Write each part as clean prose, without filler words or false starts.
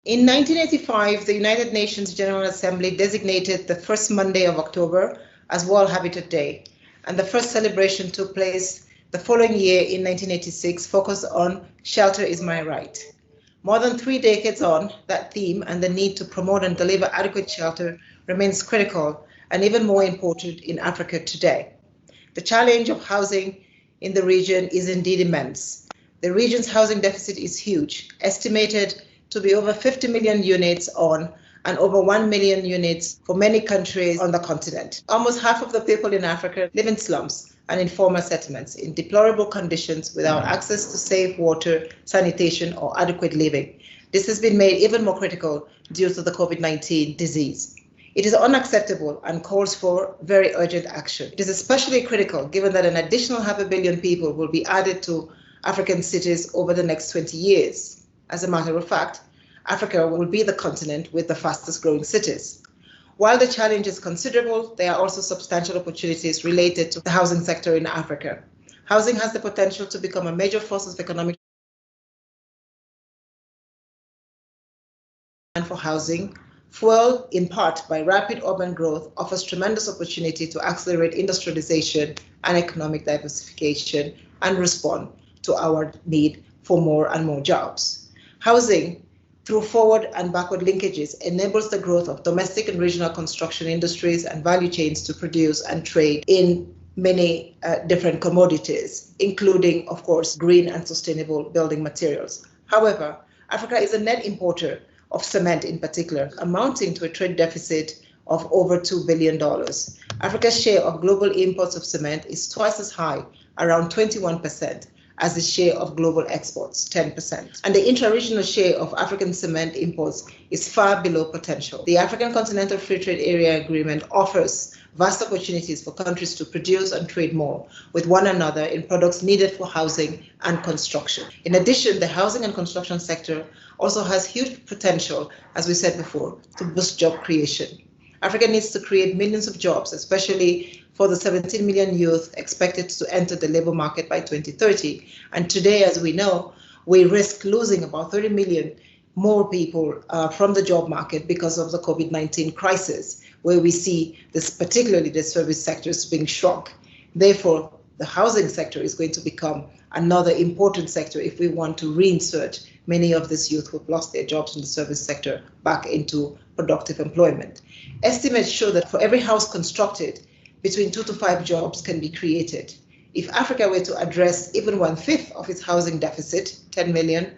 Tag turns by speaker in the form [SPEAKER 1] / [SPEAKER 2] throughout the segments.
[SPEAKER 1] In 1985, the United Nations General Assembly designated the first Monday of October as World Habitat Day, and the first celebration took place the following year in 1986, focused on Shelter is My Right. More than 3 decades on, that theme and the need to promote and deliver adequate shelter remains critical and even more important in Africa today. The challenge of housing in the region is indeed immense. The region's housing deficit is huge, estimated to be over 50 million units on and over 1 million units for many countries on the continent. Almost half of the people in Africa live in slums and informal settlements in deplorable conditions without access to safe water, sanitation, or adequate living. This has been made even more critical due to the COVID-19 disease. It is unacceptable and calls for very urgent action. It is especially critical given that an additional 500 million people will be added to African cities over the next 20 years. As a matter of fact, Africa will be the continent with the fastest growing cities. While the challenge is considerable, there are also substantial opportunities related to the housing sector in Africa. Housing has the potential to become a major force of economic demand for housing, fueled in part by rapid urban growth, offers tremendous opportunity to accelerate industrialization and economic diversification and respond to our need for more and more jobs. Housing, through forward and backward linkages, enables the growth of domestic and regional construction industries and value chains to produce and trade in many different commodities, including, of course, green and sustainable building materials. However, Africa is a net importer of cement in particular, amounting to a trade deficit of over $2 billion. Africa's share of global imports of cement is twice as high, around 21%, as the share of global exports, 10%. And the intra-regional share of African cement imports is far below potential. The African Continental Free Trade Area Agreement offers vast opportunities for countries to produce and trade more with one another in products needed for housing and construction. In addition, the housing and construction sector also has huge potential, as we said before, to boost job creation. Africa needs to create millions of jobs, especially for the 17 million youth expected to enter the labor market by 2030. And today, as we know, we risk losing about 30 million more people from the job market because of the COVID-19 crisis, where we see this, particularly the service sectors, being shrunk. Therefore, the housing sector is going to become another important sector if we want to reinsert many of this youth who've lost their jobs in the service sector back into productive employment. Estimates show that for every house constructed, between 2 to 5 jobs can be created. If Africa were to address even 1/5 of its housing deficit, 10 million,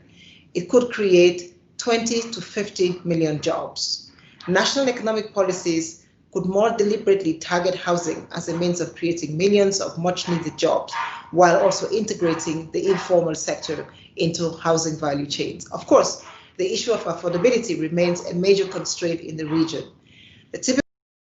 [SPEAKER 1] it could create 20 to 50 million jobs. National economic policies could more deliberately target housing as a means of creating millions of much needed jobs, while also integrating the informal sector into housing value chains. Of course, the issue of affordability remains a major constraint in the region. The typical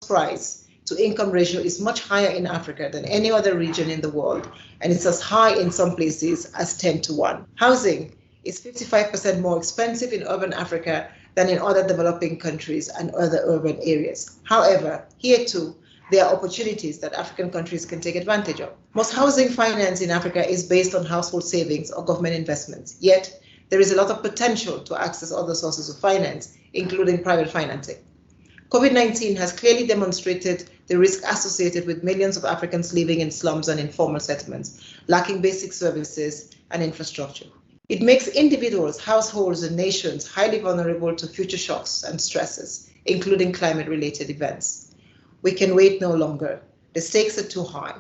[SPEAKER 1] price to income ratio is much higher in Africa than any other region in the world, and it's as high in some places as 10 to 1. Housing is 55% more expensive in urban Africa than in other developing countries and other urban areas. However, here too, there are opportunities that African countries can take advantage of. Most housing finance in Africa is based on household savings or government investments, yet there is a lot of potential to access other sources of finance, including private financing. COVID-19 has clearly demonstrated the risk associated with millions of Africans living in slums and informal settlements, lacking basic services and infrastructure. It makes individuals, households, and nations highly vulnerable to future shocks and stresses, including climate-related events. We can wait no longer. The stakes are too high.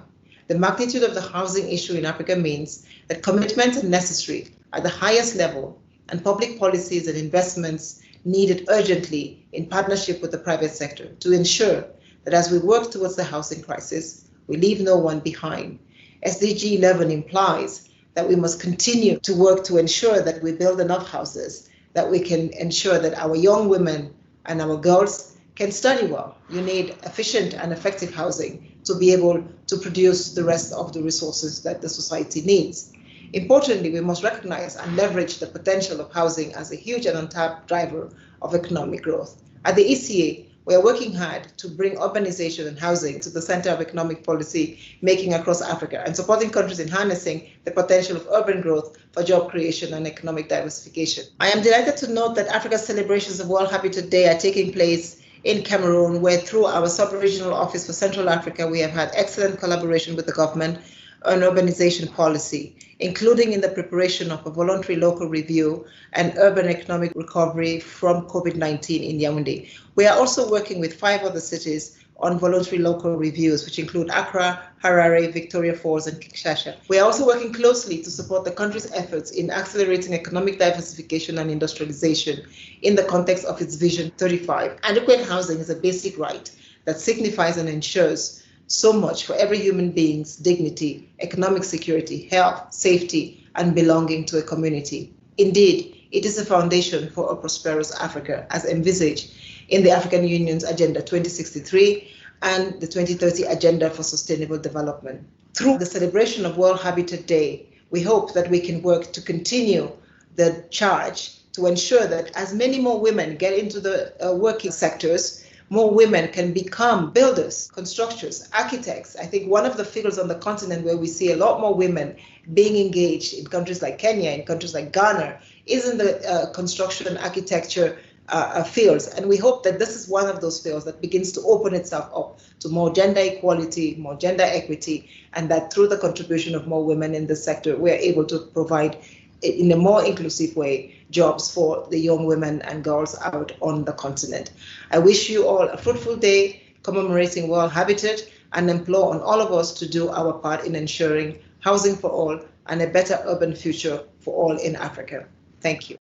[SPEAKER 1] The magnitude of the housing issue in Africa means that commitments are necessary at the highest level, and public policies and investments needed urgently in partnership with the private sector to ensure that as we work towards the housing crisis, we leave no one behind. SDG 11 implies that we must continue to work to ensure that we build enough houses, that we can ensure that our young women and our girls can study well. You need efficient and effective housing to be able to produce the rest of the resources that the society needs. Importantly, we must recognize and leverage the potential of housing as a huge and untapped driver of economic growth. At the ECA, We are working hard to bring urbanization and housing to the center of economic policy making across Africa and supporting countries in harnessing the potential of urban growth for job creation and economic diversification. I am delighted to note that Africa's celebrations of World Habitat Day are taking place in Cameroon, where through our sub-regional office for Central Africa, we have had excellent collaboration with the government on urbanization policy, including in the preparation of a voluntary local review and urban economic recovery from COVID-19 in Yaoundé. We are also working with 5 other cities on voluntary local reviews, which include Accra, Harare, Victoria Falls, and Kinshasa. We are also working closely to support the country's efforts in accelerating economic diversification and industrialization in the context of its Vision 35. Adequate housing is a basic right that signifies and ensures so much for every human being's dignity, economic security, health, safety, and belonging to a community. Indeed, it is a foundation for a prosperous Africa, as envisaged in the African Union's Agenda 2063 and the 2030 Agenda for Sustainable Development. Through the celebration of World Habitat Day, we hope that we can work to continue the charge to ensure that as many more women get into the working sectors, more women can become builders, constructors, architects. I think one of the figures on the continent where we see a lot more women being engaged in countries like Kenya, in countries like Ghana, is in the construction and architecture fields. And we hope that this is one of those fields that begins to open itself up to more gender equality, more gender equity, and that through the contribution of more women in this sector, we're able to provide in a more inclusive way jobs for the young women and girls out on the continent. I wish you all a fruitful day commemorating World Habitat and implore on all of us to do our part in ensuring housing for all and a better urban future for all in Africa. Thank you.